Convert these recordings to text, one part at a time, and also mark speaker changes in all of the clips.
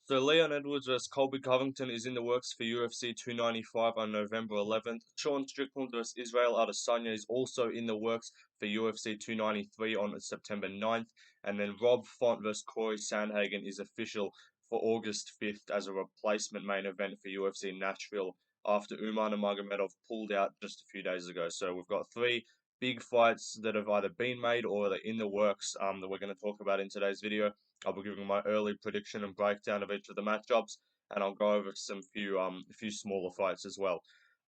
Speaker 1: So Leon Edwards versus Colby Covington is in the works for UFC 295 on November 11th. Sean Strickland versus Israel Adesanya is also in the works for UFC 293 on September 9th. And then Rob Font versus Cory Sandhagen is official for August 5th as a replacement main event for UFC Nashville after Umar Nurmagomedov pulled out just a few days ago. So we've got three big fights that have either been made or that are in the works that we're going to talk about in today's video. I'll be giving my early prediction and breakdown of each of the matchups, and I'll go over a few smaller fights as well.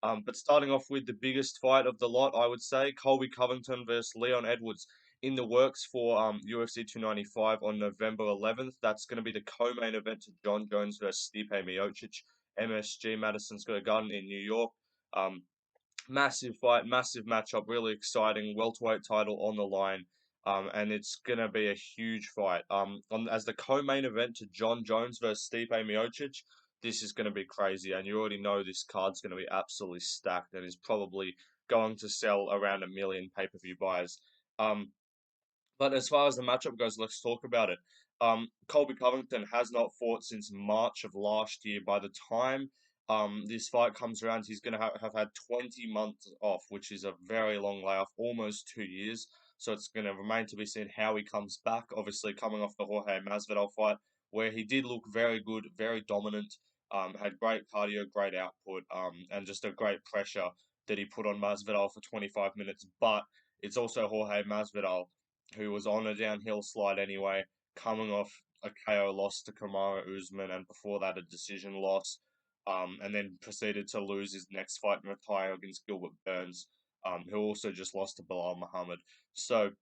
Speaker 1: But starting off with the biggest fight of the lot, I would say Colby Covington versus Leon Edwards in the works for UFC 295 on November 11th. That's going to be the co-main event to John Jones versus Stipe Miocic, MSG Madison Square Garden in New York. Um, Massive fight, massive matchup, really exciting. Welterweight title on the line, and it's gonna be a huge fight. As the co-main event to John Jones versus Stipe Miocic, this is gonna be crazy, and you already know this card's gonna be absolutely stacked, and is probably going to sell around 1 million pay-per-view buys. Um, but as far as the matchup goes, let's talk about it. Colby Covington has not fought since March of last year. By the time this fight comes around, he's going to have had 20 months off, which is a very long layoff, almost 2 years. So it's going to remain to be seen how he comes back. Obviously, coming off the Jorge Masvidal fight, where he did look very good, very dominant, had great cardio, great output, and just a great pressure that he put on Masvidal for 25 minutes. But it's also Jorge Masvidal, who was on a downhill slide anyway, coming off a KO loss to Kamaru Usman, and before that a decision loss, and then proceeded to lose his next fight and retire against Gilbert Burns, who also just lost to Bilal Muhammad. So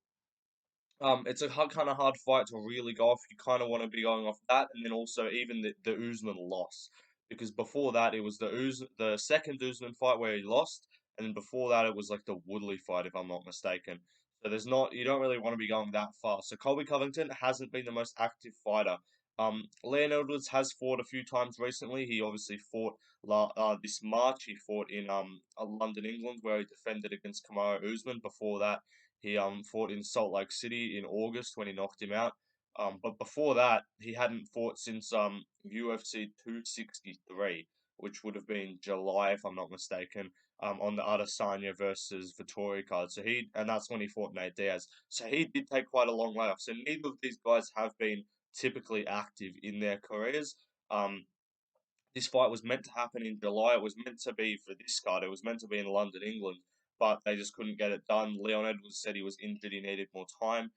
Speaker 1: it's a kind of hard fight to really go off. You kind of want to be going off that, and then also even the Usman loss, because before that it was the second Usman fight where he lost, and then before that it was like the Woodley fight, if I'm not mistaken. So you don't really want to be going that far. So Colby Covington hasn't been the most active fighter. Leon Edwards has fought a few times recently. He obviously fought this March. He fought in London, England, where he defended against Kamaru Usman. Before that, he fought in Salt Lake City in August when he knocked him out. But before that, he hadn't fought since UFC 263, which would have been July, if I'm not mistaken, on the Adesanya versus Vittori card. And that's when he fought Nate Diaz. So he did take quite a long layoff. So neither of these guys have been typically active in their careers. Um, this fight was meant to happen in July. It was meant to be for this card. It was meant to be in London, England, but they just couldn't get it done. Leon Edwards said he was injured. He needed more time.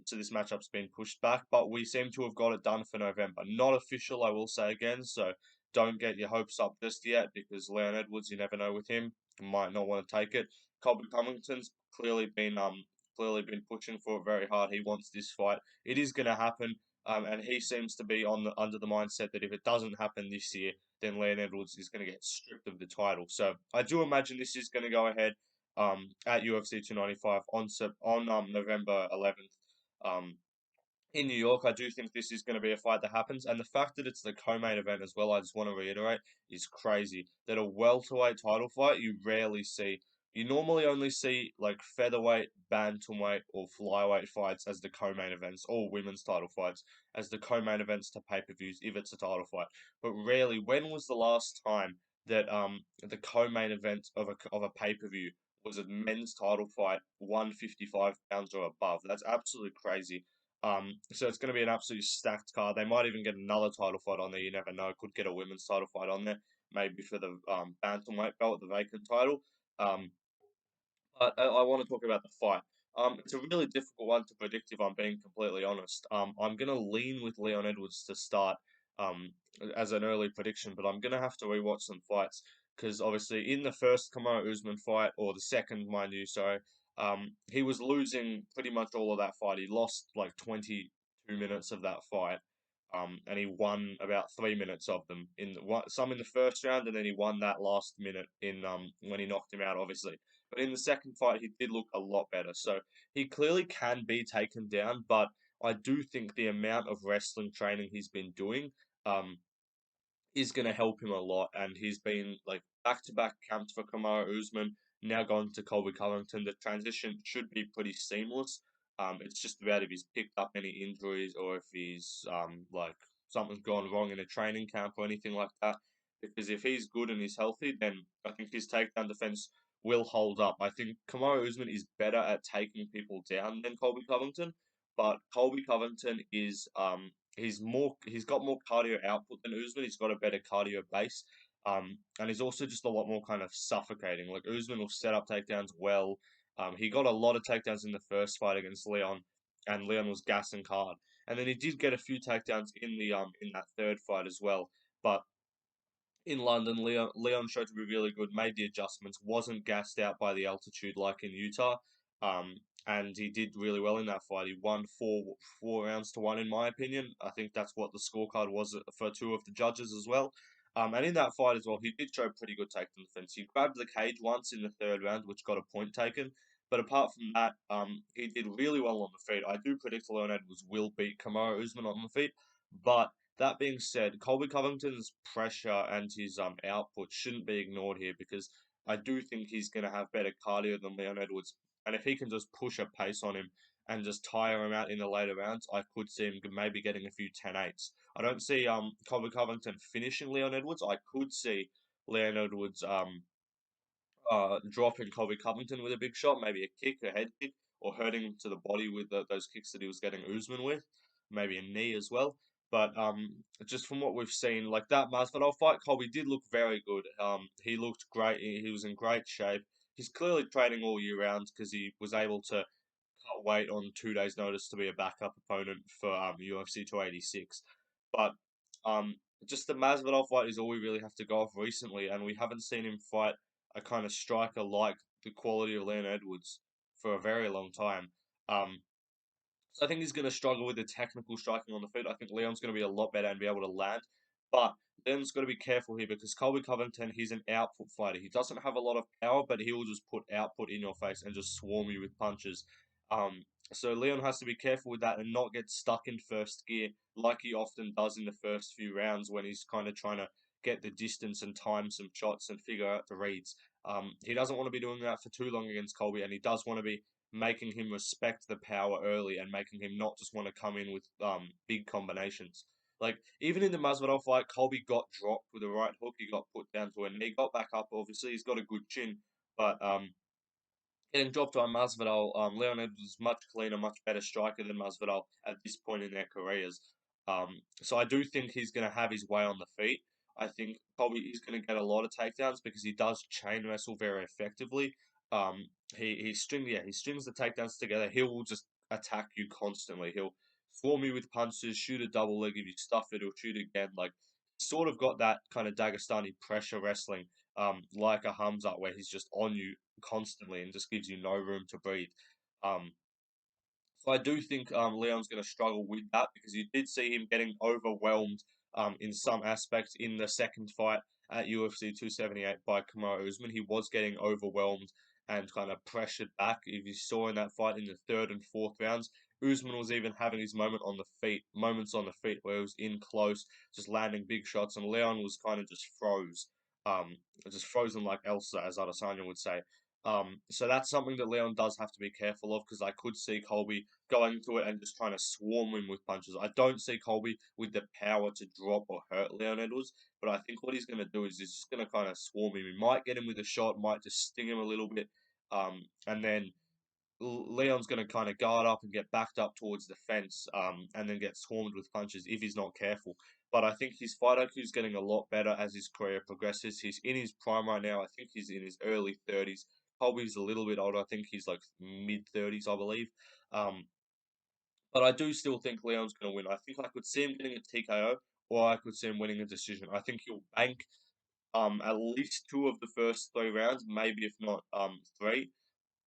Speaker 1: So this matchup's been pushed back, but we seem to have got it done for November. Not official, I will say again. So don't get your hopes up just yet, because Leon Edwards, you never know with him, might not want to take it. Colby Covington's clearly been pushing for it very hard. He wants this fight. It is going to happen. And he seems to be under the mindset that if it doesn't happen this year, then Leon Edwards is going to get stripped of the title. So I do imagine this is going to go ahead at UFC 295 on November 11th um, in New York. I do think this is going to be a fight that happens, and the fact that it's the co-main event as well, I just want to reiterate, is crazy. That a welterweight title fight you rarely see. You normally only see like featherweight, bantamweight, or flyweight fights as the co-main events, or women's title fights as the co-main events to pay-per-views if it's a title fight. But rarely, when was the last time that the co-main event of a pay-per-view was a men's title fight, 155 pounds or above? That's absolutely crazy. So it's going to be an absolutely stacked card. They might even get another title fight on there. You never know. Could get a women's title fight on there, maybe for the bantamweight belt, the vacant title. Um, but I want to talk about the fight. It's a really difficult one to predict, if I'm being completely honest. I'm going to lean with Leon Edwards to start um, as an early prediction, but I'm going to have to rewatch some fights, because obviously in the first Kamaru Usman fight, or the second, mind you, sorry, he was losing pretty much all of that fight. He lost like 22 minutes of that fight. And he won about 3 minutes of them some in the first round, and then he won that last minute in when he knocked him out, obviously. But in the second fight, he did look a lot better. So he clearly can be taken down, but I do think the amount of wrestling training he's been doing um, is going to help him a lot. And he's been like back to back camps for Kamaru Usman, now gone to Colby Covington. The transition should be pretty seamless. It's just about if he's picked up any injuries, or if he's like something's gone wrong in a training camp or anything like that. Because if he's good and he's healthy, then I think his takedown defense will hold up. I think Kamaru Usman is better at taking people down than Colby Covington, but Colby Covington is he's got more cardio output than Usman. He's got a better cardio base. And he's also just a lot more kind of suffocating. Like Usman will set up takedowns well. He got a lot of takedowns in the first fight against Leon, and Leon was gassing hard. And then he did get a few takedowns in that third fight as well. But in London, Leon showed to be really good, made the adjustments, wasn't gassed out by the altitude like in Utah. And he did really well in that fight. He won four rounds to one, in my opinion. I think that's what the scorecard was for two of the judges as well. And in that fight as well, he did show pretty good takedown defense. He grabbed the cage once in the third round, which got a point taken. But apart from that, he did really well on the feet. I do predict Leon Edwards will beat Kamaru Usman on the feet, but that being said, Colby Covington's pressure and his output shouldn't be ignored here because I do think he's going to have better cardio than Leon Edwards. And if he can just push a pace on him and just tire him out in the later rounds, I could see him maybe getting a few 10-8s. I don't see Colby Covington finishing Leon Edwards. I could see Leon Edwards dropping Colby Covington with a big shot, maybe a kick, a head kick, or hurting him to the body with those kicks that he was getting Usman with, maybe a knee as well. But just from what we've seen, like that Masvidal fight, Colby did look very good. He looked great. He was in great shape. He's clearly training all year round because he was able to cut weight on 2 days' notice to be a backup opponent for UFC 286. But just the Masvidal fight is all we really have to go off recently, and we haven't seen him fight a kind of striker like the quality of Leon Edwards for a very long time. Um, so I think he's going to struggle with the technical striking on the feet. I think Leon's going to be a lot better and be able to land. But Leon's got to be careful here because Colby Covington, he's an output fighter. He doesn't have a lot of power, but he will just put output in your face and just swarm you with punches. Um, so Leon has to be careful with that and not get stuck in first gear like he often does in the first few rounds when he's kind of trying to get the distance and time some shots and figure out the reads. He doesn't want to be doing that for too long against Colby, and he does want to be making him respect the power early and making him not just want to come in with big combinations. Like even in the Masvidal fight, Colby got dropped with a right hook. He got put down to a knee, got back up. Obviously, he's got a good chin, but getting dropped on Masvidal, Leonid was much cleaner, much better striker than Masvidal at this point in their careers. So I do think he's going to have his way on the feet. I think Colby is going to get a lot of takedowns because he does chain wrestle very effectively. He strings the takedowns together. He will just attack you constantly. He'll swarm you with punches, shoot a double leg if you stuff it, he'll shoot again. Like he's sort of got that kind of Dagestani pressure wrestling, like a Hamza, where he's just on you constantly and just gives you no room to breathe. Um, so I do think Leon's going to struggle with that because you did see him getting overwhelmed in some aspects in the second fight at UFC 278 by Kamaru Usman. He was getting overwhelmed and kind of pressured back. If you saw in that fight in the third and fourth rounds, Usman was even having his moments on the feet where he was in close, just landing big shots, and Leon was kind of just frozen like Elsa, as Adesanya would say. So that's something that Leon does have to be careful of because I could see Colby going to it and just trying to swarm him with punches. I don't see Colby with the power to drop or hurt Leon Edwards, but I think what he's going to do is he's just going to kind of swarm him. He might get him with a shot, might just sting him a little bit, and then Leon's going to kind of guard up and get backed up towards the fence, and then get swarmed with punches if he's not careful. But I think his fight IQ is getting a lot better as his career progresses. He's in his prime right now. I think he's in his early 30s. Colby's a little bit older. I think he's like mid 30s, I believe. Um, but I do still think Leon's going to win. I think I could see him getting a TKO, or I could see him winning a decision. I think he'll bank at least two of the first three rounds, maybe if not three.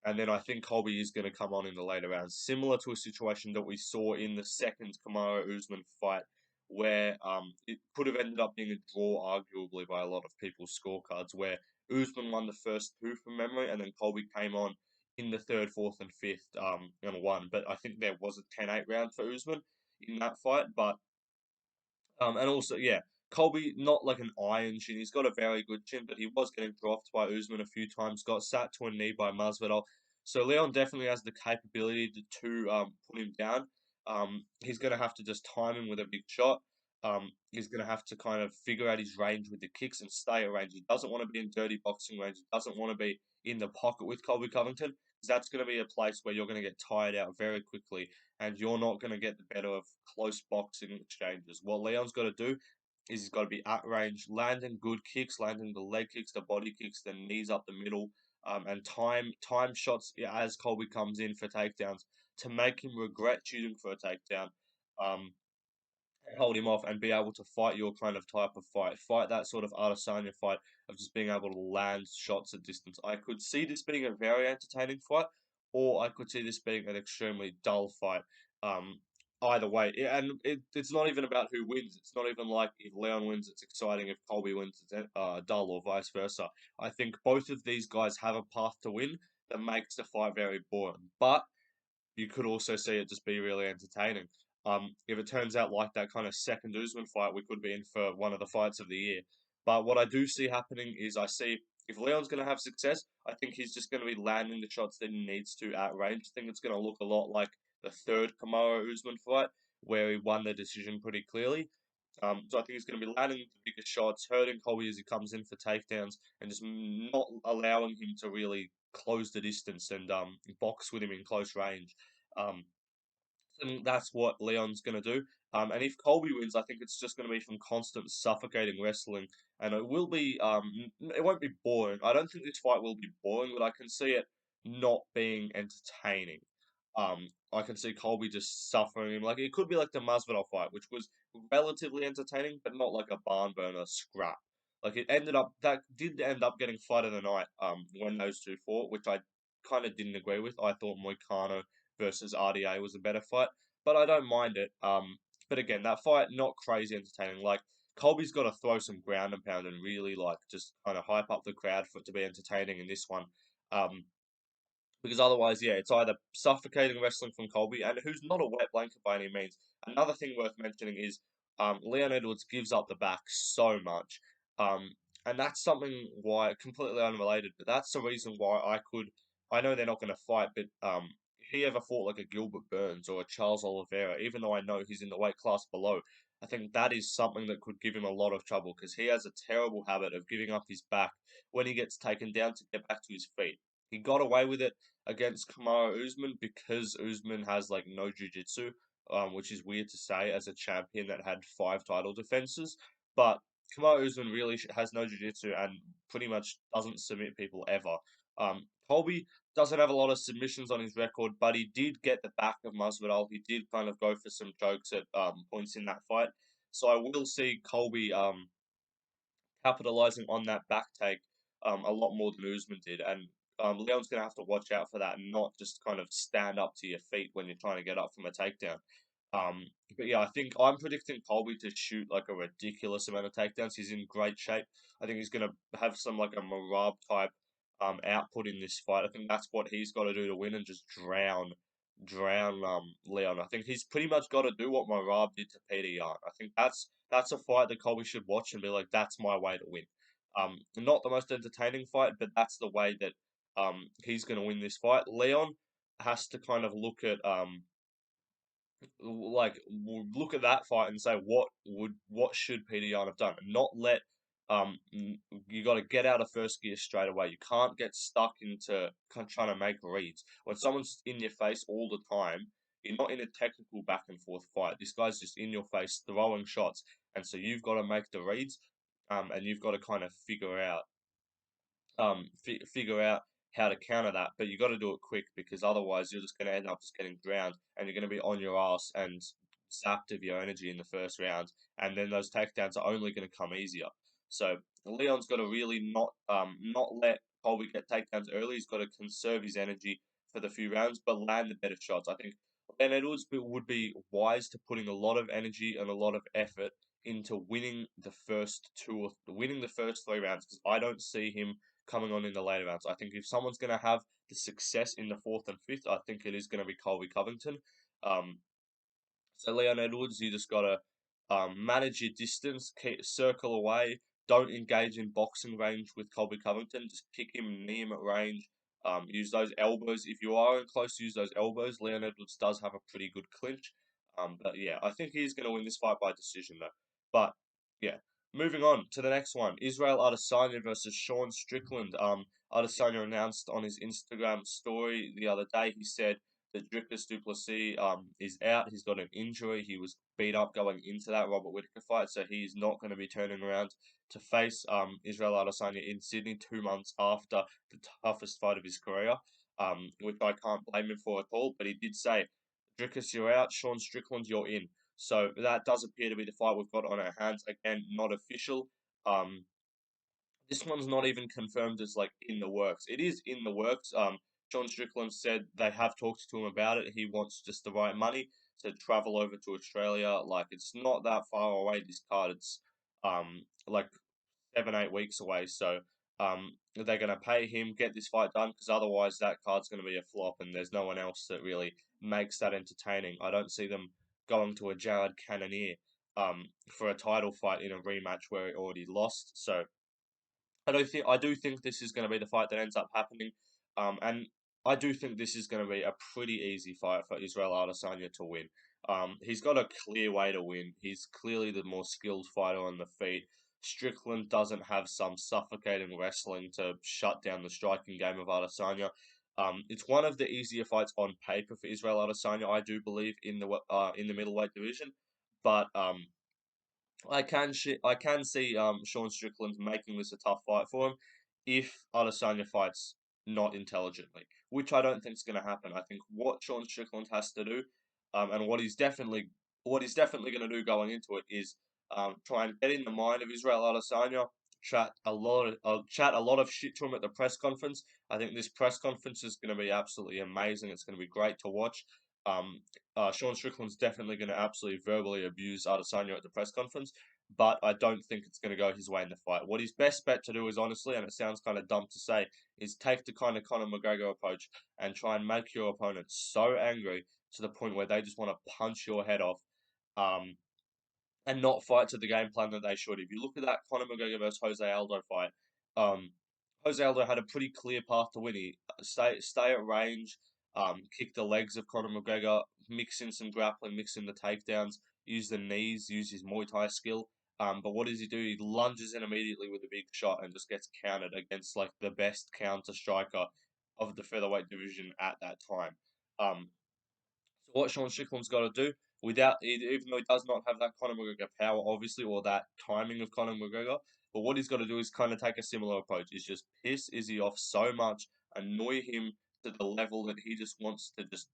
Speaker 1: And then I think Colby is going to come on in the later rounds, similar to a situation that we saw in the second Kamaru Usman fight, where it could have ended up being a draw, arguably by a lot of people's scorecards, where Usman won the first two from memory, and then Colby came on in the third, fourth, and fifth, and won. But I think there was a 10-8 round for Usman in that fight, but and also, yeah, Colby, not like an iron chin. He's got a very good chin, but he was getting dropped by Usman a few times, got sat to a knee by Masvidal. So Leon definitely has the capability to put him down. He's going to have to just time him with a big shot. is going to have to kind of figure out his range with the kicks and stay at range. He doesn't want to be in dirty boxing range. He doesn't want to be in the pocket with Colby Covington, because that's going to be a place where you're going to get tired out very quickly, and you're not going to get the better of close boxing exchanges. What Leon's got to do is he's got to be at range, landing good kicks, landing the leg kicks, the body kicks, the knees up the middle, and time shots as Colby comes in for takedowns to make him regret choosing for a takedown. Um, Hold him off and be able to fight your kind of type of fight that sort of Adesanya fight of just being able to land shots at distance. I could see this being a very entertaining fight, or I could see this being an extremely dull fight. Um, Either way, it's not even about who wins. It's not even like if Leon wins, it's exciting. If Colby wins, it's dull, or vice versa. I think both of these guys have a path to win that makes the fight very boring, but you could also see it just be really entertaining. If it turns out like that kind of second Usman fight, we could be in for one of the fights of the year. But what I do see happening is I see if Leon's going to have success, I think he's just going to be landing the shots that he needs to at range. I think it's going to look a lot like the third Kamaru Usman fight, where he won the decision pretty clearly. So I think he's going to be landing the bigger shots, hurting Colby as he comes in for takedowns, and just not allowing him to really close the distance and box with him in close range. Um, and that's what Leon's going to do. And if Colby wins, I think it's just going to be from constant suffocating wrestling, and it will be it won't be boring. I don't think this fight will be boring, but I can see it not being entertaining. I can see Colby just suffering him. Like it could be like the Masvidal fight, which was relatively entertaining, but not like a barn burner scrap. Like it ended up that did end up getting fight of the night. When those two fought, which I kind of didn't agree with. I thought Moicano versus RDA was a better fight, but I don't mind it. But again, that fight not crazy entertaining. Like Colby's got to throw some ground and pound and really like just kind of hype up the crowd for it to be entertaining in this one. Um, because otherwise, yeah, it's either suffocating wrestling from Colby, and who's not a wet blanket by any means. Another thing worth mentioning is Leon Edwards gives up the back so much, um, and that's something why completely unrelated, but that's the reason why I could. I know they're not going to fight, but if he ever fought like a Gilbert Burns or a Charles Oliveira, even though I know he's in the weight class below, I think that is something that could give him a lot of trouble because he has a terrible habit of giving up his back when he gets taken down to get back to his feet. He got away with it against Kamaru Usman because Usman has like no jiu-jitsu, which is weird to say as a champion that had 5 title defenses. But Kamaru Usman really has no jiu-jitsu and pretty much doesn't submit people ever. Colby doesn't have a lot of submissions on his record, but he did get the back of Masvidal. He did kind of go for some jokes at points in that fight. So I will see Colby capitalizing on that back take a lot more than Usman did. And Leon's going to have to watch out for that and not just kind of stand up to your feet when you're trying to get up from a takedown. But yeah, I think I'm predicting Colby to shoot like a ridiculous amount of takedowns. He's in great shape. I think he's going to have some like a Marab type output in this fight. I think that's what he's got to do to win and just drown Leon. I think he's pretty much got to do what Marab did to Peter Yan. I think that's a fight that Colby should watch and be like, that's my way to win. Not the most entertaining fight, but that's the way that he's going to win this fight. Leon has to kind of look at that fight and say what should Peter Yan have done, and not let you got to get out of first gear straight away. You can't get stuck into trying to make reads when someone's in your face all the time. You're not in a technical back and forth fight. This guy's just in your face throwing shots, and so you've got to make the reads, and you've got to kind of figure out how to counter that, but you got to do it quick because otherwise you're just going to end up just getting drowned and you're going to be on your ass and zapped of your energy in the first round, and then those takedowns are only going to come easier. So Leon's got to really not let Colby get takedowns early. He's got to conserve his energy for the few rounds, but land the better shots. I think Leon Edwards would be wise to putting a lot of energy and a lot of effort into winning the first 3 rounds because I don't see him coming on in the later rounds. I think if someone's going to have the success in the fourth and fifth, I think it is going to be Colby Covington. Um, so Leon Edwards, you just got to manage your distance, circle away, don't engage in boxing range with Colby Covington. Just kick him, knee him at range. Use those elbows. If you are in close, use those elbows. Leon Edwards does have a pretty good clinch. But yeah, I think he's going to win this fight by decision though. But yeah, moving on to the next one, Israel Adesanya versus Sean Strickland. Adesanya announced on his Instagram story the other day. He said that Dricus du Plessis is out. He's got an injury. He was beat up going into that Robert Whittaker fight, so he's not going to be turning around to face Israel Adesanya in Sydney 2 months after the toughest fight of his career. Which I can't blame him for at all. But he did say, Dricus, you're out. Sean Strickland, you're in. So that does appear to be the fight we've got on our hands. Again, not official. Um, this one's not even confirmed as like in the works. It is in the works. John Strickland said they have talked to him about it. He wants just the right money to travel over to Australia. Like it's not that far away. This card, it's like 7, 8 weeks away. So they're gonna pay him, get this fight done, because otherwise that card's gonna be a flop, and there's no one else that really makes that entertaining. I don't see them going to a Jared Cannonier for a title fight in a rematch where he already lost. So I do think this is going to be the fight that ends up happening, and I do think this is going to be a pretty easy fight for Israel Adesanya to win. He's got a clear way to win. He's clearly the more skilled fighter on the feet. Strickland doesn't have some suffocating wrestling to shut down the striking game of Adesanya. It's one of the easier fights on paper for Israel Adesanya, I do believe, in the middleweight division, but I can see Sean Strickland making this a tough fight for him if Adesanya fights not intelligently, which I don't think is going to happen. I think what Sean Strickland has to do, and what he's definitely going to do going into it is try and get in the mind of Israel Adesanya, chat a lot of shit to him at the press conference. I think this press conference is going to be absolutely amazing. It's going to be great to watch. Um, Sean Strickland's definitely going to absolutely verbally abuse Adesanya at the press conference, but I don't think it's going to go his way in the fight. What his best bet to do is honestly, and it sounds kind of dumb to say, is take the kind of Conor McGregor approach and try and make your opponent so angry to the point where they just want to punch your head off. Um, and not fight to the game plan that they should. If you look at that Conor McGregor versus Jose Aldo fight, um, Jose Aldo had a pretty clear path to win. He stay at range, kick the legs of Conor McGregor, mix in some grappling, mix in the takedowns, use the knees, use his Muay Thai skill. But what does he do? He lunges in immediately with a big shot and just gets countered against like the best counter striker of the featherweight division at that time. So what Sean Strickland's got to do, even though he does not have that Conor McGregor power, obviously, or that timing of Conor McGregor, but what he's got to do is kind of take a similar approach. Is just piss Izzy off so much, annoy him to the level that he just wants to just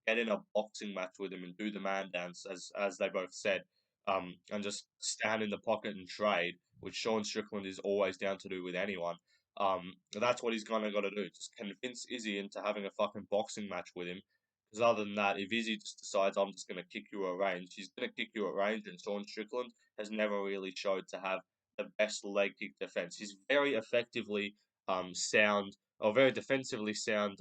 Speaker 1: get in a boxing match with him and do the man dance, as they both said, and just stand in the pocket and trade, which Sean Strickland is always down to do with anyone. That's what he's kind of got to do. Just convince Izzy into having a fucking boxing match with him. Because other than that, if Izzy just decides I'm just going to kick you at range, he's going to kick you at range. And Sean Strickland has never really showed to have the best leg kick defense. He's very effectively sound, or very defensively sound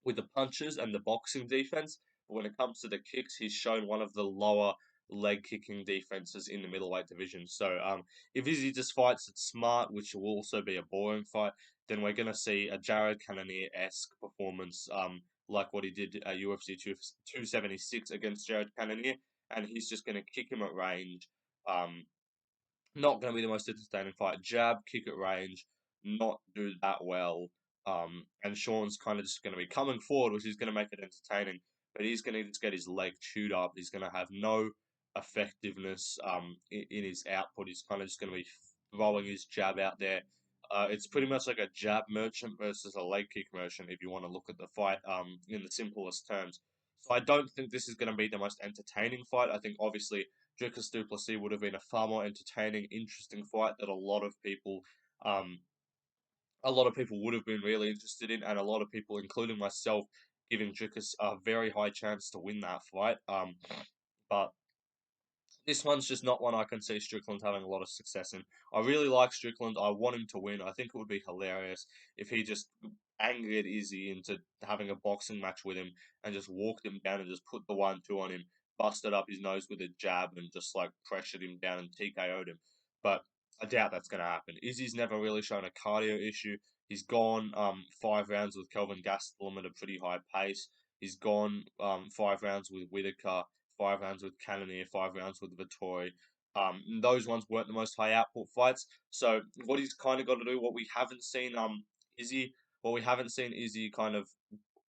Speaker 1: with the punches and the boxing defense. But when it comes to the kicks, he's shown one of the lower leg kicking defenses in the middleweight division. So if Izzy just fights it smart, which will also be a boring fight, then we're going to see a Jared Cannonier-esque performance like what he did at UFC 276 against Jared Cannonier. And he's just going to kick him at range. Um, Not going to be the most entertaining fight. Jab, kick at range, not do that well. And Sean's kind of just going to be coming forward, which is going to make it entertaining. But he's going to just get his leg chewed up. He's going to have no effectiveness in his output. He's kind of just going to be throwing his jab out there. It's pretty much like a jab merchant versus a leg kick merchant, if you want to look at the fight in the simplest terms. So I don't think this is going to be the most entertaining fight. I think obviously Dricus du Plessis would have been a far more entertaining, interesting fight that um, a lot of people would have been really interested in, and a lot of people, including myself, giving Dricus a very high chance to win that fight. But this one's just not one I can see Strickland having a lot of success in. I really like Strickland. I want him to win. I think it would be hilarious if he just angered Izzy into having a boxing match with him and just walked him down and just put the 1-2 on him, busted up his nose with a jab and just like pressured him down and TKO'd him. But I doubt that's going to happen. Izzy's never really shown a cardio issue. He's gone 5 rounds with Kelvin Gastelum at a pretty high pace. He's gone 5 rounds with Whitaker, 5 rounds with Cannonier, 5 rounds with Vittori. Those ones weren't the most high output fights. So what he's kind of got to do, Izzy, what we haven't seen Izzy kind of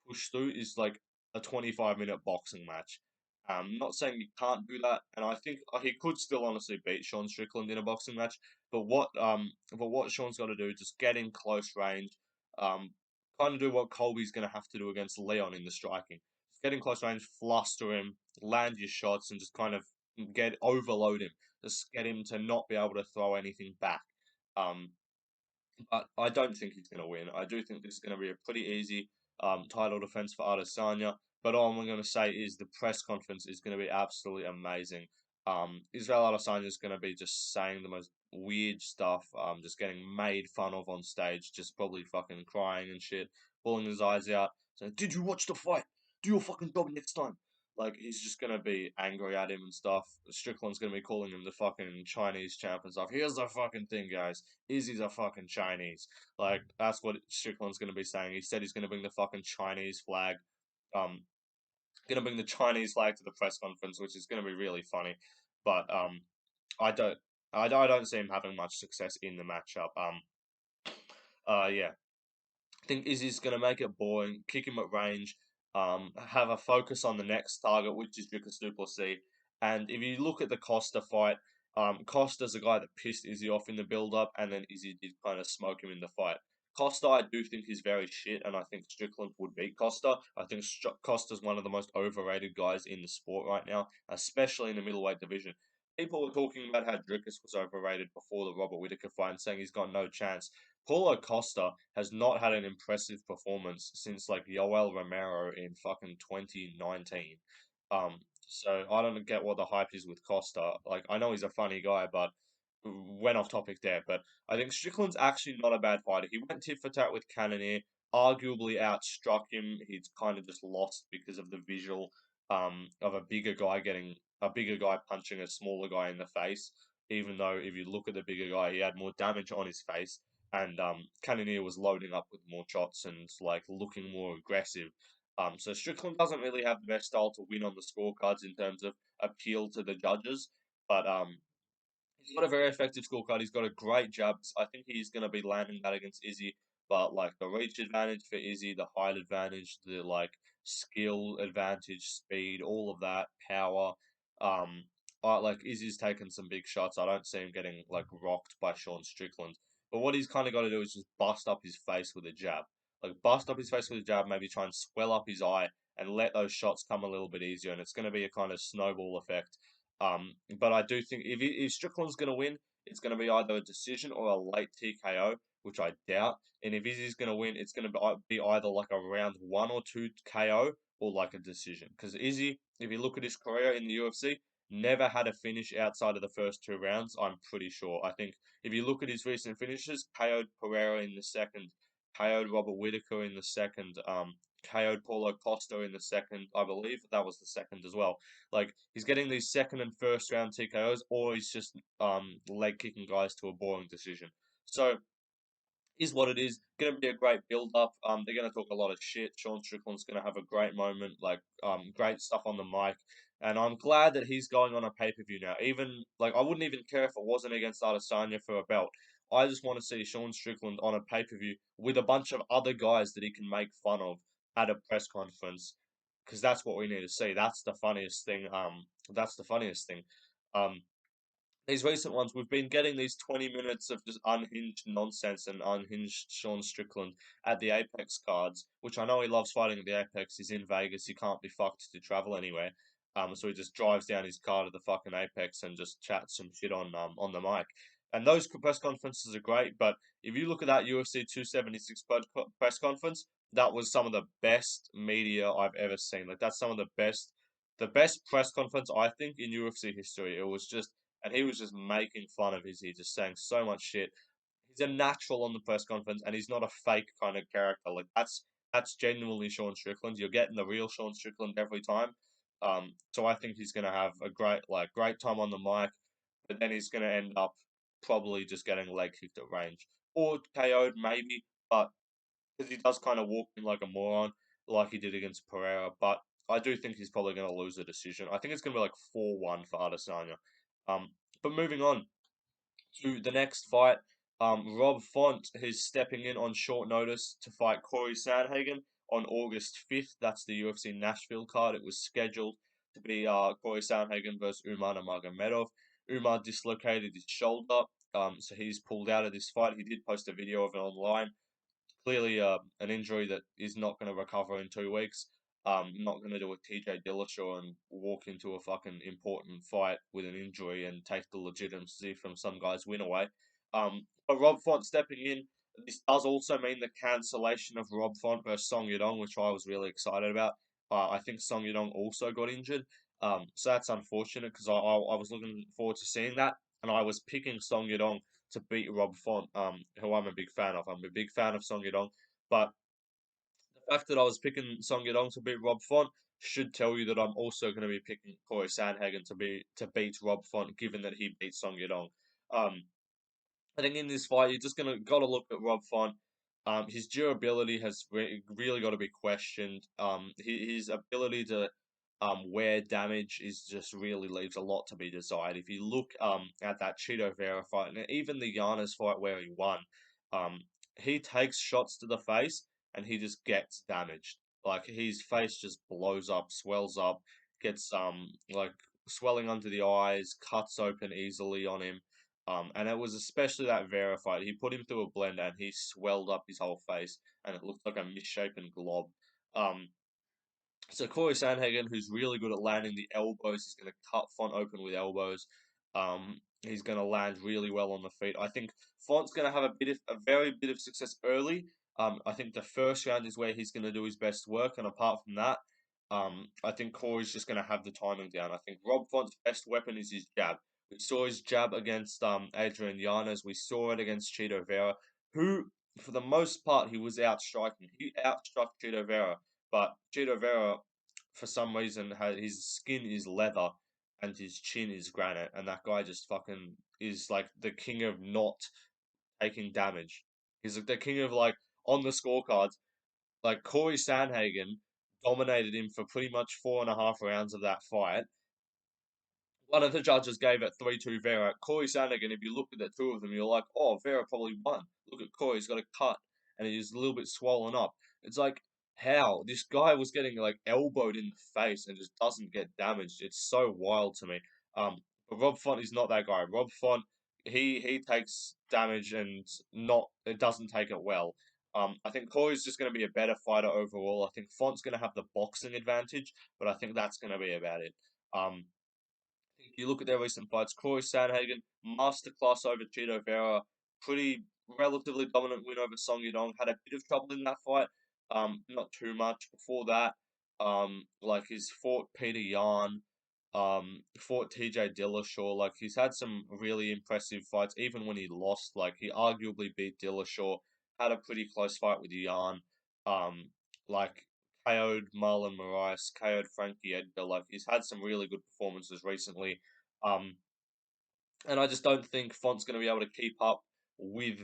Speaker 1: push through is like a 25-minute boxing match. Not saying he can't do that, and I think he could still honestly beat Sean Strickland in a boxing match. But what Sean's got to do, just get in close range, um, kind of do what Colby's going to have to do against Leon in the striking. Just get in close range, fluster him, land your shots, and just kind of get overload him. Just get him to not be able to throw anything back. Um, but I don't think he's going to win. I do think this is going to be a pretty easy title defense for Adesanya. But all I'm going to say is the press conference is going to be absolutely amazing. Israel Adesanya is going to be just saying the most weird stuff, just getting made fun of on stage, just probably fucking crying and shit, pulling his eyes out, saying, "Did you watch the fight? Do your fucking job next time." Like, he's just gonna be angry at him and stuff. Strickland's gonna be calling him the fucking Chinese champ and stuff. Here's the fucking thing, guys. Izzy's a fucking Chinese. Like, that's what Strickland's gonna be saying. He said he's gonna bring the fucking Chinese flag. Um, gonna bring the Chinese flag to the press conference, which is gonna be really funny. But I don't, I don't see him having much success in the matchup. Yeah. I think Izzy's going to make it boring, kick him at range, have a focus on the next target, which is Dricus du Plessis. And if you look at the Costa fight, Costa's a guy that pissed Izzy off in the build-up, and then Izzy did kind of smoke him in the fight. Costa, I do think he's very shit, and I think Strickland would beat Costa. I think Costa's one of the most overrated guys in the sport right now, especially in the middleweight division. People were talking about how Dricus was overrated before the Robert Whittaker fight and saying he's got no chance. Paulo Costa has not had an impressive performance since like Yoel Romero in fucking 2019. So I don't get what the hype is with Costa. Like, I know he's a funny guy, but went off topic there. But I think Strickland's actually not a bad fighter. He went tit for tat with Cannonier, arguably outstruck him. He's kind of just lost because of the visual of a bigger guy punching a smaller guy in the face. Even though if you look at the bigger guy, he had more damage on his face, and Cannonier was loading up with more shots and like looking more aggressive. So Strickland doesn't really have the best style to win on the scorecards in terms of appeal to the judges, but he's got a very effective scorecard. He's got a great jab. I think he's going to be landing that against Izzy. But like the reach advantage for Izzy, the height advantage, the like skill advantage, speed, all of that, power. Um, like Izzy's taken some big shots. I don't see him getting like rocked by Sean Strickland. But what he's kind of got to do is just bust up his face with a jab. Like bust up his face with a jab, maybe try and swell up his eye and let those shots come a little bit easier. And it's going to be a kind of snowball effect. But I do think if Strickland's going to win, it's going to be either a decision or a late TKO, which I doubt. And if Izzy's going to win, it's going to be either like a round 1 or 2 KO or like a decision. Because Izzy, if you look at his career in the UFC, never had a finish outside of the first 2 rounds. I'm pretty sure. I think if you look at his recent finishes, KO'd Pereira in the second, KO'd Robert Whittaker in the second, KO'd Paulo Costa in the second, I believe that was the second as well. Like he's getting these second and first round TKOs, or he's just leg kicking guys to a boring decision. So is what it is. Going to be a great build up. They're going to talk a lot of shit. Sean Strickland's going to have a great moment, like great stuff on the mic. And I'm glad that he's going on a pay per view now. Even like I wouldn't even care if it wasn't against Adesanya for a belt. I just want to see Sean Strickland on a pay per view with a bunch of other guys that he can make fun of at a press conference, because that's what we need to see. That's the funniest thing. That's the funniest thing. Um, these recent ones, we've been getting these 20 minutes of just unhinged nonsense and unhinged Sean Strickland at the Apex cards, which I know he loves fighting at the Apex. He's in Vegas. He can't be fucked to travel anywhere. So he just drives down his car to the fucking Apex and just chats some shit on the mic. And those press conferences are great, but if you look at that UFC 276 press conference, that was some of the best media I've ever seen. Like that's some of the best press conference I think in UFC history. It was just and he was just making fun of Izzy, just saying so much shit. He's a natural on the press conference, and he's not a fake kind of character. Like that's genuinely Sean Strickland. You're getting the real Sean Strickland every time. So I think he's gonna have a great time on the mic, but then he's gonna end up probably just getting leg kicked at range or KO'd maybe, but because he does kind of walk in like a moron, like he did against Pereira. But I do think he's probably going to lose the decision. I think it's going to be like 4-1 for Adesanya. Um, But moving on to the next fight, Rob Font is stepping in on short notice to fight Cory Sandhagen on August 5th. That's the UFC Nashville card. It was scheduled to be Cory Sandhagen versus Umar Nurmagomedov. Umar dislocated his shoulder, so he's pulled out of this fight. He did post a video of it online. Clearly, an injury that is not going to recover in 2 weeks. Not going to do a TJ Dillashaw and walk into a fucking important fight with an injury and take the legitimacy from some guy's win away. But Rob Font stepping in. This does also mean the cancellation of Rob Font versus Song Yadong, which I was really excited about. I think Song Yadong also got injured. So that's unfortunate because I was looking forward to seeing that, and I was picking Song Yadong to beat Rob Font, who I'm a big fan of. I'm a big fan of Song Yadong, but the fact that I was picking Song Yadong to beat Rob Font should tell you that I'm also going to be picking Cory Sandhagen to beat Rob Font, given that he beat Song Yadong. Um, I think in this fight, you're just gotta look at Rob Font. His durability has really got to be questioned. His ability to wear damage is just really leaves a lot to be desired. If you look at that Cheeto Vera fight and even the Giannis fight where he won, um, he takes shots to the face and he just gets damaged. Like his face just blows up, swells up, gets like swelling under the eyes, cuts open easily on him. And it was especially that Vera fight. He put him through a blender and he swelled up his whole face and it looked like a misshapen glob. Um, so Cory Sandhagen, who's really good at landing the elbows, he's going to cut Font open with elbows. He's going to land really well on the feet. I think Font's going to have a very bit of success early. I think the first round is where he's going to do his best work, and apart from that, I think Cory's just going to have the timing down. I think Rob Font's best weapon is his jab. We saw his jab against Adrian Yanez. We saw it against Cheeto Vera, who, for the most part, he was outstriking. He outstruck Cheeto Vera, but Cheeto Vera, for some reason, his skin is leather and his chin is granite, and that guy just fucking is like the king of not taking damage. He's like the king of like on the scorecards. Like Cory Sandhagen dominated him for pretty much 4.5 rounds of that fight. One of the judges gave it 3-2 Vera. Cory Sandhagen, if you look at the two of them, you're like, oh, Vera probably won. Look at Cory, he's got a cut and he's a little bit swollen up. It's like, how? This guy was getting like elbowed in the face and just doesn't get damaged. It's so wild to me. But Rob Font is not that guy. Rob Font, he takes damage and not it doesn't take it well. I think Cory's just going to be a better fighter overall. I think Font's going to have the boxing advantage, but I think that's going to be about it. Um, if you look at their recent fights, Cory Sandhagen, masterclass over Cheeto Vera, pretty relatively dominant win over Song Yadong. Had a bit of trouble in that fight, not too much. Before that, like he's fought Peter Yan, fought TJ Dillashaw. Like he's had some really impressive fights, even when he lost. Like he arguably beat Dillashaw. Had a pretty close fight with Yan. Like KO'd Marlon Moraes, KO'd Frankie Edgar. Like he's had some really good performances recently. Um, and I just don't think Font's going to be able to keep up with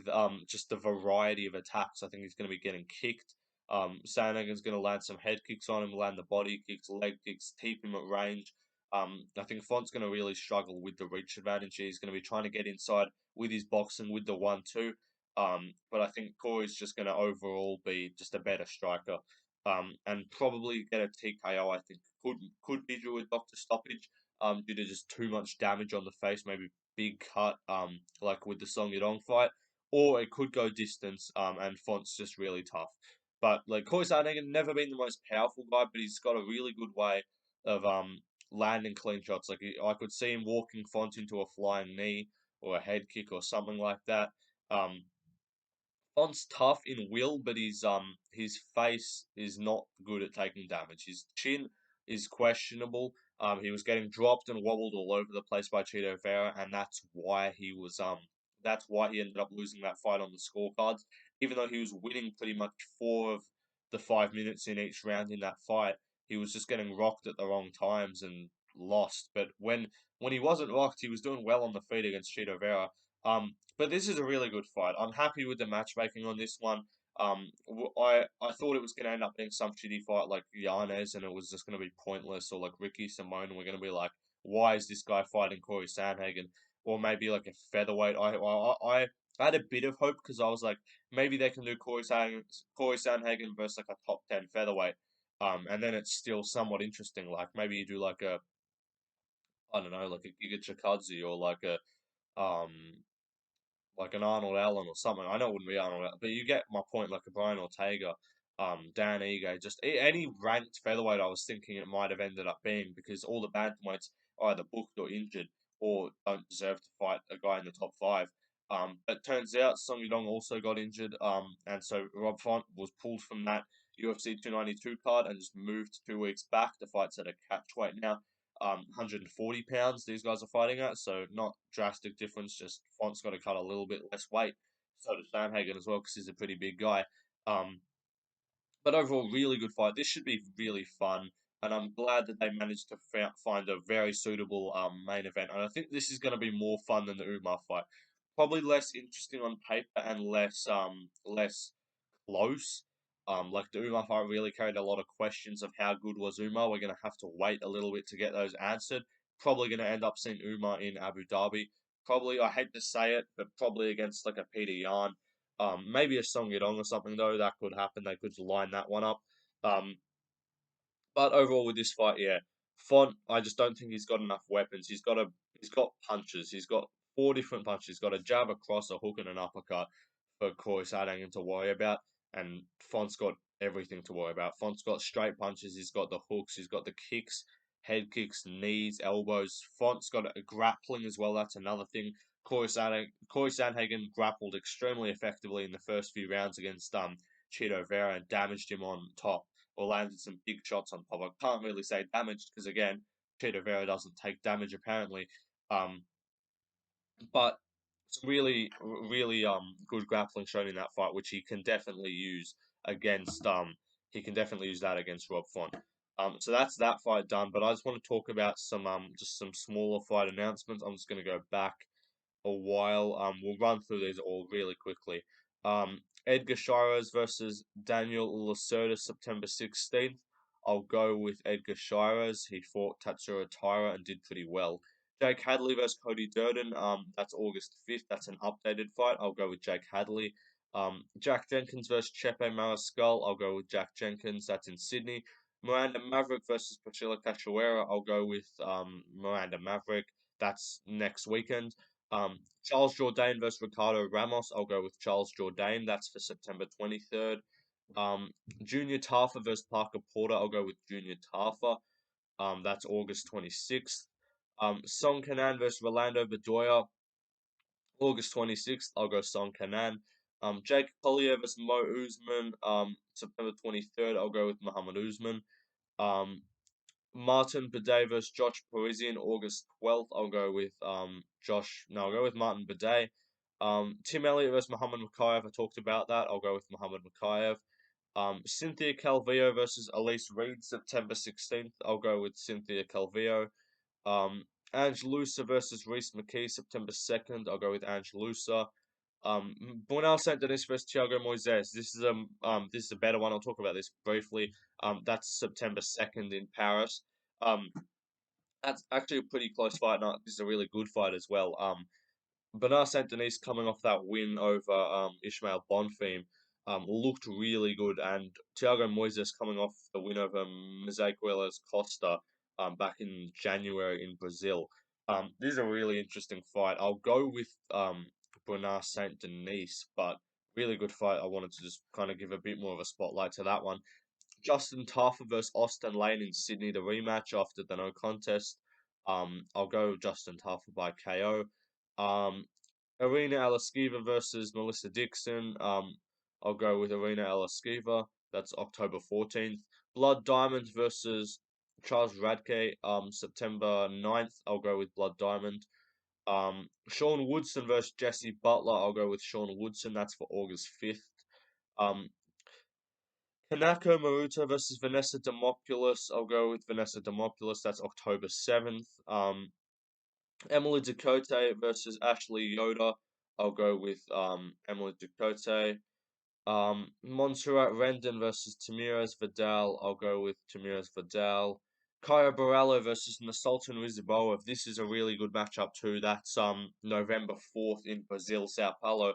Speaker 1: just the variety of attacks. I think he's going to be getting kicked. Sandhagen's going to land some head kicks on him, land the body kicks, leg kicks, keep him at range. I think Font's going to really struggle with the reach advantage. He's going to be trying to get inside with his boxing with the 1-2. But I think Cory's just going to overall be just a better striker. And probably get a TKO. I think could be due a doctor stoppage. Due to just too much damage on the face, maybe big cut, like with the Song Yadong fight, or it could go distance, and Font's just really tough. But like Cory Sandhagen, never been the most powerful guy, but he's got a really good way of landing clean shots. Like I could see him walking Font into a flying knee or a head kick or something like that. Um, Font's tough in will, but his face is not good at taking damage. His chin is questionable. He was getting dropped and wobbled all over the place by Cheeto Vera, and that's why he ended up losing that fight on the scorecards. Even though he was winning pretty much 4 of the 5 minutes in each round in that fight, he was just getting rocked at the wrong times and lost. But when he wasn't rocked, he was doing well on the feet against Cheeto Vera. But this is a really good fight. I'm happy with the matchmaking on this one. I thought it was going to end up being some shitty fight like Yanez, and it was just going to be pointless, or like Ricky Simone, and we're going to be like, why is this guy fighting Cory Sandhagen? or maybe like a featherweight. I had a bit of hope because I was like, maybe they can do Corey Sandhagen versus like a top 10 featherweight. And then it's still somewhat interesting. Like maybe you do like a, I don't know, like a Giga Chikadze or um, like an Arnold Allen or something. I know it wouldn't be Arnold Allen, but you get my point. Like a Brian Ortega, Dan Ige, just any ranked featherweight. I was thinking it might have ended up being because all the bantamweights are either booked or injured or don't deserve to fight a guy in the top five. But turns out Song Yudong also got injured. And so Rob Font was pulled from that UFC 292 card and just moved 2 weeks back to fights at a catchweight now. 140 pounds these guys are fighting at, so not drastic difference. Just Font's got to cut a little bit less weight. So does Sandhagen as well because he's a pretty big guy. Um, but overall, really good fight. This should be really fun, and I'm glad that they managed to find a very suitable main event. And I think this is going to be more fun than the Umar fight. Probably less interesting on paper and less close. Like the Umar fight really carried a lot of questions of how good was Umar. We're going to have to wait a little bit to get those answered. Probably going to end up seeing Umar in Abu Dhabi. Probably, I hate to say it, but probably against like a Peter Yan. Maybe a Song Yadong or something though. That could happen. They could line that one up. Um, but overall with this fight, yeah, Font, I just don't think he's got enough weapons. He's got punches. He's got four different punches. He's got a jab, a cross, a hook, and an uppercut for Cory Sandhagen to worry about. And Font's got everything to worry about. Font's got straight punches. He's got the hooks. He's got the kicks, head kicks, knees, elbows. Font's got a grappling as well. That's another thing. Cory Sandhagen grappled extremely effectively in the first few rounds against Chito Vera and damaged him on top or landed some big shots on top. I can't really say damaged because again, Chito Vera doesn't take damage apparently. Um, but some really good grappling shown in that fight, which he can definitely use against he can definitely use that against Rob Font. So that's that fight done. But I just want to talk about some just some smaller fight announcements. I'm just gonna go back a while. We'll run through these all really quickly. Edgar Shiras versus Daniel Lacerda, September 16th. I'll go with Edgar Shiras. He fought Tatsuro Taira and did pretty well. Jake Hadley versus Cody Durden. That's August 5th. That's an updated fight. I'll go with Jake Hadley. Jack Jenkins versus Chepe Mariscal. I'll go with Jack Jenkins. That's in Sydney. Miranda Maverick versus Priscilla Cachoeira. I'll go with Miranda Maverick. That's next weekend. Charles Jourdain versus Ricardo Ramos. I'll go with Charles Jourdain. That's for September 23rd. Junior Tafa versus Parker Porter. I'll go with Junior Tafa. That's August 26th. Song Kanan versus Rolando Bedoya. August 26th. I'll go Song Kanan. Jake Collier versus Mo Usman. September 23rd. I'll go with Muhammad Usman. Um, Martin Bidet versus Josh Parisian, August 12th. I'll go with Josh. No, I'll go with Martin Bidet. Tim Elliott versus Muhammad Makayev. I talked about that. I'll go with Muhammad Makayev. Cynthia Calvillo versus Elise Reed, September 16th. I'll go with Cynthia Calvillo. Angelusa versus Reese McKee, September 2nd. I'll go with Angelusa. Bornal Saint Denis versus Thiago Moises. This is a better one. I'll talk about this briefly. That's September 2nd in Paris. That's actually a pretty close fight. No, this is a really good fight as well. Bernard Saint Denis coming off that win over Ishmael Bonfim looked really good, and Thiago Moises coming off the win over Misael Costa back in January in Brazil. This is a really interesting fight. I'll go with Bernard Saint Denis, but really good fight. I wanted to just kind of give a bit more of a spotlight to that one. Justin Tafa versus Austin Lane in Sydney, the rematch after the no contest. I'll go Justin Tafa by KO. Arena Alaskiva versus Melissa Dixon. I'll go with Arena Alaskiva. That's October 14th. Blood Diamond versus Charles Radke. September 9th. I'll go with Blood Diamond. Sean Woodson versus Jesse Butler. I'll go with Sean Woodson. That's for August 5th. Um, Kanako Maruta versus Vanessa Demopoulos. I'll go with Vanessa Demopoulos. That's October 7th. Emily Ducote versus Ashley Yoda. I'll go with Emily Ducote. Montserrat Rendon versus Tamiras Vidal. I'll go with Tamiras Vidal. Caio Borralho versus Sultan Rizaboev. This is a really good matchup too. That's November 4th in Brazil, Sao Paulo.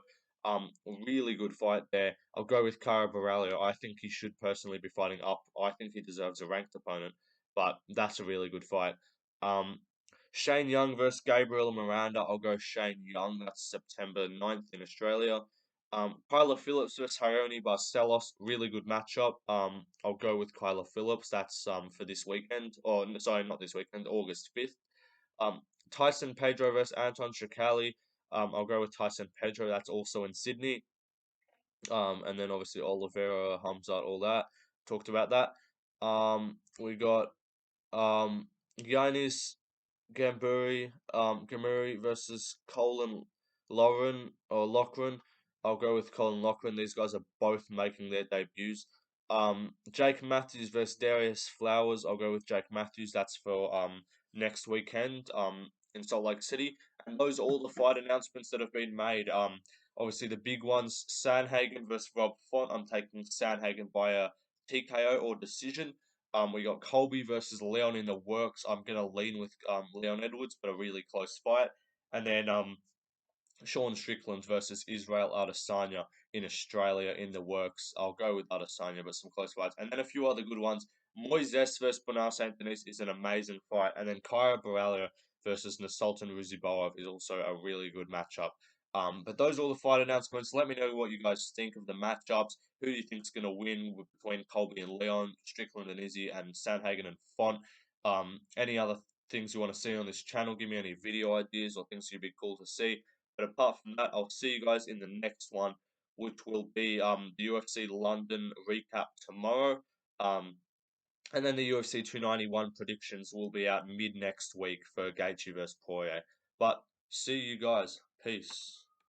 Speaker 1: Really good fight there. I'll go with Caio Borralho. I think he should personally be fighting up. I think he deserves a ranked opponent, but that's a really good fight. Um, Shane Young versus Gabriel Miranda. I'll go Shane Young. That's September 9th in Australia. Kyler Phillips versus Hayoni Barcelos, really good matchup. I'll go with Kyler Phillips. That's for this weekend, or sorry, not this weekend, August 5th. Um, Tyson Pedro versus Anton Shakali. I'll go with Tyson Pedro. That's also in Sydney. And then obviously Oliveira, Hamzat, all that. Talked about that. We got Giannis Gamburi versus Colin Loughran. I'll go with Colin Loughran. These guys are both making their debuts. Jake Matthews versus Darius Flowers. I'll go with Jake Matthews. That's for next weekend in Salt Lake City. And those are all the fight announcements that have been made. Obviously the big ones: Sandhagen versus Rob Font. I'm taking Sandhagen by a TKO or decision. We got Colby versus Leon in the works. I'm gonna lean with Leon Edwards, but a really close fight. And then Sean Strickland versus Israel Adesanya in Australia in the works. I'll go with Adesanya, but some close fights. And then a few other good ones. Moises versus Bernal St. Denis is an amazing fight. And then Caio Borralho versus Sultan Ruziboev is also a really good matchup. But those are all the fight announcements. Let me know what you guys think of the matchups. Who do you think is going to win between Colby and Leon, Strickland and Izzy, and Sandhagen and Font? Any other things you want to see on this channel? Give me any video ideas or things you'd be cool to see. But apart from that, I'll see you guys in the next one, which will be the UFC London recap tomorrow. And then the UFC 291 predictions will be out mid next week for Gaethje versus Poirier. But see you guys. Peace.